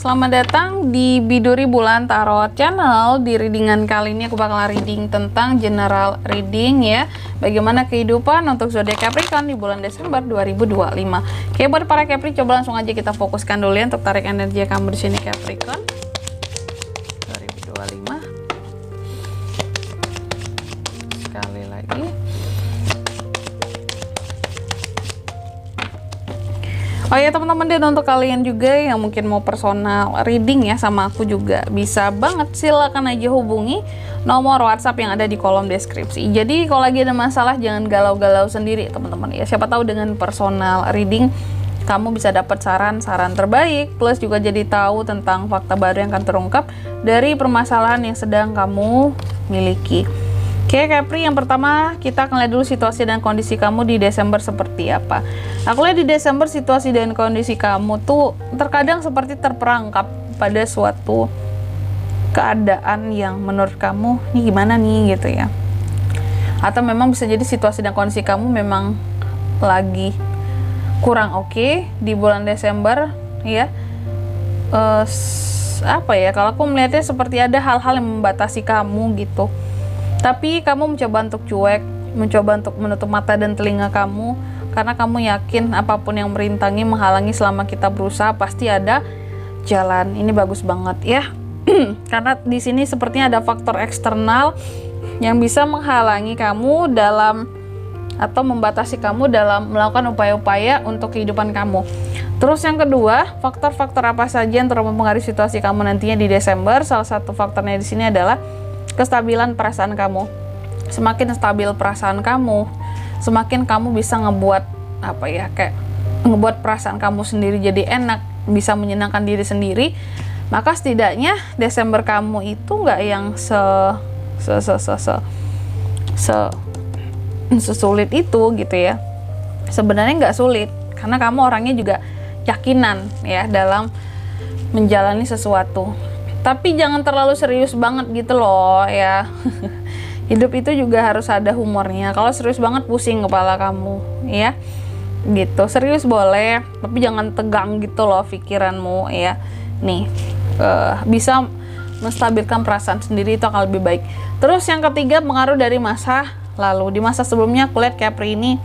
selamat datang di Biduri Bulan Tarot Channel. Di readingan kali ini aku bakal reading tentang general reading ya. Bagaimana kehidupan untuk zodiak Capricorn di bulan Desember 2025. Oke, buat para Capri, coba langsung aja kita fokuskan dulu ya untuk tarik energi kamu di sini Capricorn 2025. Sekali lagi. Oh ya teman-teman, dan untuk kalian juga yang mungkin mau personal reading ya sama aku juga bisa banget, silakan aja hubungi nomor WhatsApp yang ada di kolom deskripsi. Jadi kalau lagi ada masalah jangan galau-galau sendiri teman-teman ya. Siapa tahu dengan personal reading kamu bisa dapat saran-saran terbaik, plus juga jadi tahu tentang fakta baru yang akan terungkap dari permasalahan yang sedang kamu miliki. Oke Capri, yang pertama kita akan lihat dulu situasi dan kondisi kamu di Desember seperti apa. Aku lihat di Desember situasi dan kondisi kamu tuh terkadang seperti terperangkap pada suatu keadaan yang menurut kamu ini gimana nih gitu ya. Atau memang bisa jadi situasi dan kondisi kamu memang lagi kurang oke di bulan Desember ya. Apa ya, kalau aku melihatnya seperti ada hal-hal yang membatasi kamu gitu. Tapi kamu mencoba untuk cuek, mencoba untuk menutup mata dan telinga kamu, karena kamu yakin apapun yang merintangi, menghalangi selama kita berusaha pasti ada jalan. Ini bagus banget ya. Karena di sini sepertinya ada faktor eksternal yang bisa menghalangi kamu dalam atau membatasi kamu dalam melakukan upaya-upaya untuk kehidupan kamu. Terus yang kedua, faktor-faktor apa saja yang terus mempengaruhi situasi kamu nantinya di Desember? Salah satu faktornya di sini adalah kestabilan perasaan kamu. Semakin stabil perasaan kamu, semakin kamu bisa ngebuat apa ya, kayak ngebuat perasaan kamu sendiri jadi enak, bisa menyenangkan diri sendiri. Maka setidaknya Desember kamu itu nggak yang sesulit itu gitu ya. Sebenarnya nggak sulit, karena kamu orangnya juga yakinan ya dalam menjalani sesuatu. Tapi jangan terlalu serius banget gitu loh ya. Hidup itu juga harus ada humornya. Kalau serius banget pusing kepala kamu ya. Gitu. Serius boleh, tapi jangan tegang gitu loh pikiranmu ya. Nih, bisa menstabilkan perasaan sendiri, itu akan lebih baik. Terus yang ketiga, pengaruh dari masa lalu. Di masa sebelumnya aku lihat Capri ini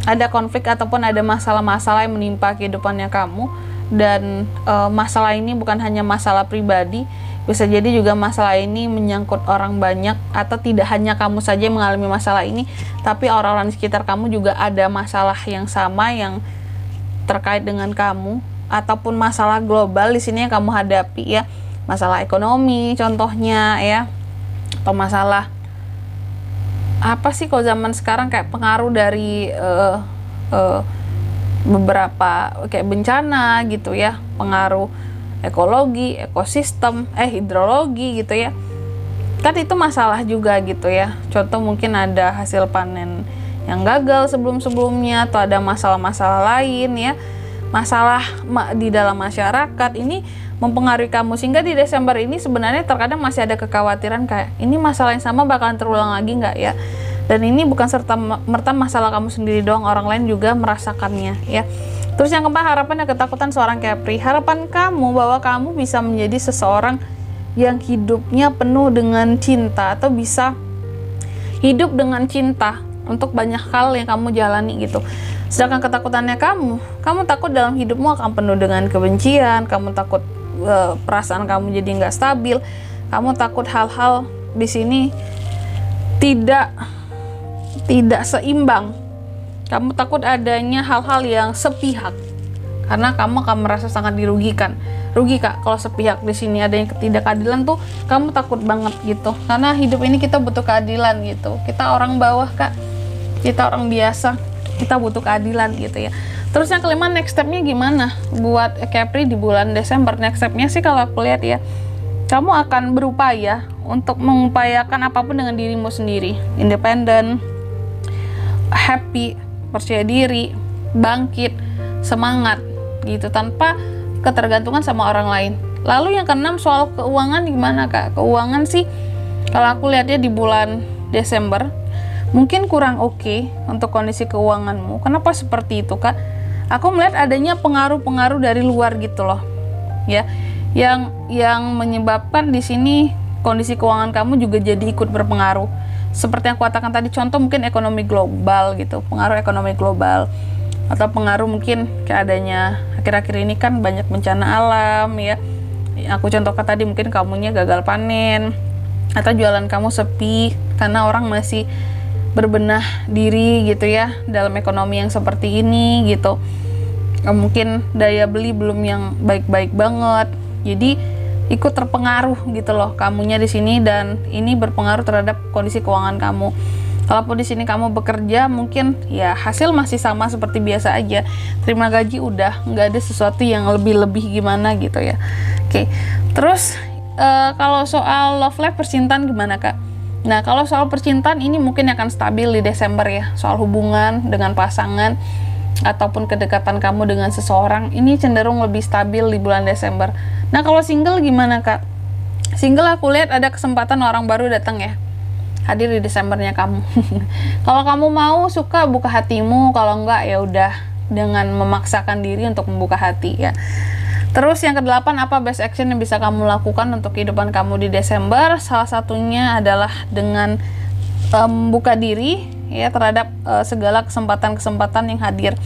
ada konflik ataupun ada masalah-masalah yang menimpa kehidupannya kamu. Dan masalah ini bukan hanya masalah pribadi, bisa jadi juga masalah ini menyangkut orang banyak, atau tidak hanya kamu saja yang mengalami masalah ini, tapi orang-orang di sekitar kamu juga ada masalah yang sama yang terkait dengan kamu, ataupun masalah global di sini yang kamu hadapi ya, masalah ekonomi contohnya ya, atau masalah apa sih kalau zaman sekarang kayak pengaruh dari beberapa kayak bencana gitu ya, pengaruh ekologi, ekosistem, hidrologi gitu ya, kan itu masalah juga gitu ya. Contoh mungkin ada hasil panen yang gagal sebelum-sebelumnya, atau ada masalah-masalah lain ya, masalah di dalam masyarakat ini mempengaruhi kamu, sehingga di Desember ini sebenarnya terkadang masih ada kekhawatiran kayak ini masalah yang sama bakalan terulang lagi nggak ya. Dan ini bukan serta-merta masalah kamu sendiri doang, orang lain juga merasakannya ya. Terus yang keempat, harapan dan ketakutan seorang Capri. Harapan kamu bahwa kamu bisa menjadi seseorang yang hidupnya penuh dengan cinta, atau bisa hidup dengan cinta untuk banyak hal yang kamu jalani gitu. Sedangkan ketakutannya kamu takut dalam hidupmu akan penuh dengan kebencian, kamu takut perasaan kamu jadi nggak stabil, kamu takut hal-hal di sini tidak seimbang. Kamu takut adanya hal-hal yang sepihak, karena kamu akan merasa sangat dirugikan. Rugi Kak, kalau sepihak di sini adanya ketidakadilan tuh kamu takut banget gitu. Karena hidup ini kita butuh keadilan gitu. Kita orang bawah Kak, kita orang biasa, kita butuh keadilan gitu ya. Terus yang kelima, next stepnya gimana buat Capri di bulan Desember? Next stepnya sih kalau aku lihat ya, kamu akan berupaya untuk mengupayakan apapun dengan dirimu sendiri, independen, happy, percaya diri, bangkit, semangat gitu, tanpa ketergantungan sama orang lain. Lalu yang keenam, soal keuangan gimana Kak? Keuangan sih kalau aku lihatnya di bulan Desember mungkin kurang oke untuk kondisi keuanganmu. Kenapa seperti itu Kak? Aku melihat adanya pengaruh-pengaruh dari luar gitu loh ya, yang menyebabkan di sini kondisi keuangan kamu juga jadi ikut berpengaruh. Seperti yang aku katakan tadi, contoh mungkin ekonomi global gitu, pengaruh ekonomi global, atau pengaruh mungkin kayak adanya akhir-akhir ini kan banyak bencana alam ya. Aku contohkan tadi mungkin kamunya gagal panen, atau jualan kamu sepi karena orang masih berbenah diri gitu ya dalam ekonomi yang seperti ini gitu. Mungkin daya beli belum yang baik-baik banget, jadi ikut terpengaruh gitu loh kamunya di sini, dan ini berpengaruh terhadap kondisi keuangan kamu. Kalaupun di sini kamu bekerja, mungkin ya hasil masih sama seperti biasa aja, terima gaji udah, nggak ada sesuatu yang lebih-lebih gimana gitu ya. Oke, terus kalau soal love life, percintaan gimana Kak? Nah, kalau soal percintaan ini mungkin akan stabil di Desember ya. Soal hubungan dengan pasangan ataupun kedekatan kamu dengan seseorang, ini cenderung lebih stabil di bulan Desember. Nah, kalau single gimana Kak? Single aku lihat ada kesempatan orang baru datang ya, hadir di Desembernya kamu. Kalau kamu mau, suka, buka hatimu. Kalau enggak ya udah, dengan memaksakan diri untuk membuka hati ya. Terus yang ke-8, apa best action yang bisa kamu lakukan untuk kehidupan kamu di Desember? Salah satunya adalah dengan membuka diri ya terhadap segala kesempatan-kesempatan yang hadir.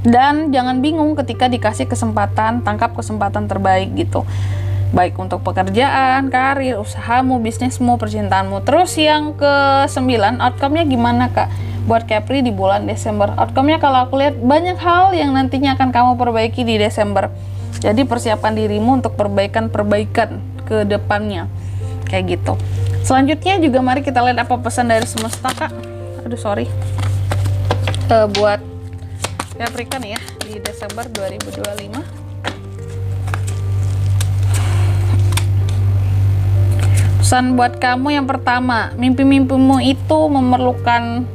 Dan jangan bingung ketika dikasih kesempatan, tangkap kesempatan terbaik gitu. Baik untuk pekerjaan, karir, usahamu, bisnismu, percintaanmu. Terus yang ke-9, outcome-nya gimana Kak? Buat Capri di bulan Desember. Outcome-nya kalau aku lihat banyak hal yang nantinya akan kamu perbaiki di Desember. Jadi persiapan dirimu untuk perbaikan-perbaikan ke depannya. Kayak gitu. Selanjutnya juga mari kita lihat apa pesan dari semesta Kak. Aduh sorry. Buat Capricorn ya di Desember 2025. Pesan buat kamu yang pertama, mimpi-mimpimu itu memerlukan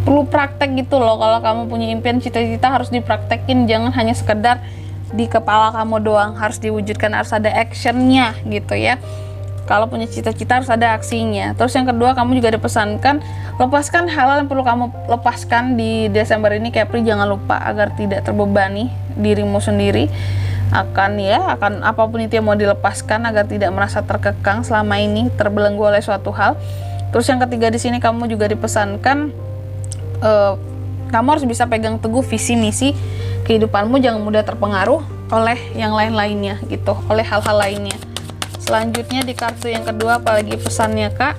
perlu praktek gitu loh. Kalau kamu punya impian, cita-cita harus dipraktekin, jangan hanya sekedar di kepala kamu doang, harus diwujudkan, harus ada actionnya gitu ya. Kalau punya cita-cita harus ada aksinya. Terus yang kedua, kamu juga dipesankan lepaskan hal yang perlu kamu lepaskan di Desember ini Capri. Jangan lupa agar tidak terbebani dirimu sendiri akan apapun itu yang mau dilepaskan, agar tidak merasa terkekang selama ini terbelenggu oleh suatu hal. Terus yang ketiga, di sini kamu juga dipesankan kamu harus bisa pegang teguh visi misi kehidupanmu, jangan mudah terpengaruh oleh yang lain-lainnya gitu, oleh hal-hal lainnya. Selanjutnya di kartu yang kedua, apalagi pesannya Kak?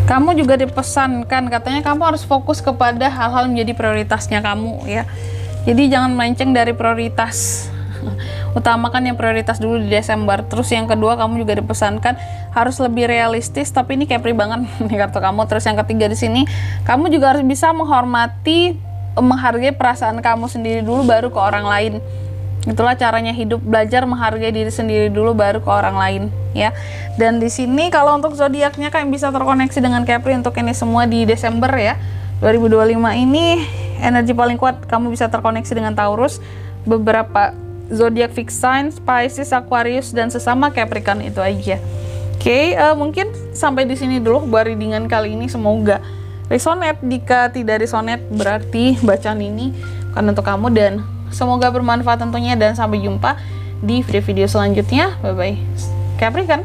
Kamu juga dipesankan, katanya kamu harus fokus kepada hal-hal yang menjadi prioritasnya kamu ya. Jadi jangan melenceng dari prioritas. Utamakan yang prioritas dulu di Desember. Terus yang kedua, kamu juga dipesankan harus lebih realistis, tapi ini Capri banget nih kartu kamu. Terus yang ketiga di sini, kamu juga harus bisa menghargai perasaan kamu sendiri dulu baru ke orang lain. Itulah caranya hidup, belajar menghargai diri sendiri dulu baru ke orang lain ya. Dan di sini kalau untuk zodiaknya Kak yang bisa terkoneksi dengan Capri untuk ini semua di Desember ya 2025 ini, energi paling kuat kamu bisa terkoneksi dengan Taurus, beberapa zodiak fixed sign, Pisces, Aquarius, dan sesama Capricorn, itu aja. Oke, mungkin sampai di sini dulu buat readingan kali ini. Semoga resonate. Jika tidak resonate, berarti bacaan ini bukan untuk kamu, dan semoga bermanfaat tentunya. Dan sampai jumpa di video-video selanjutnya. Bye bye Capricorn.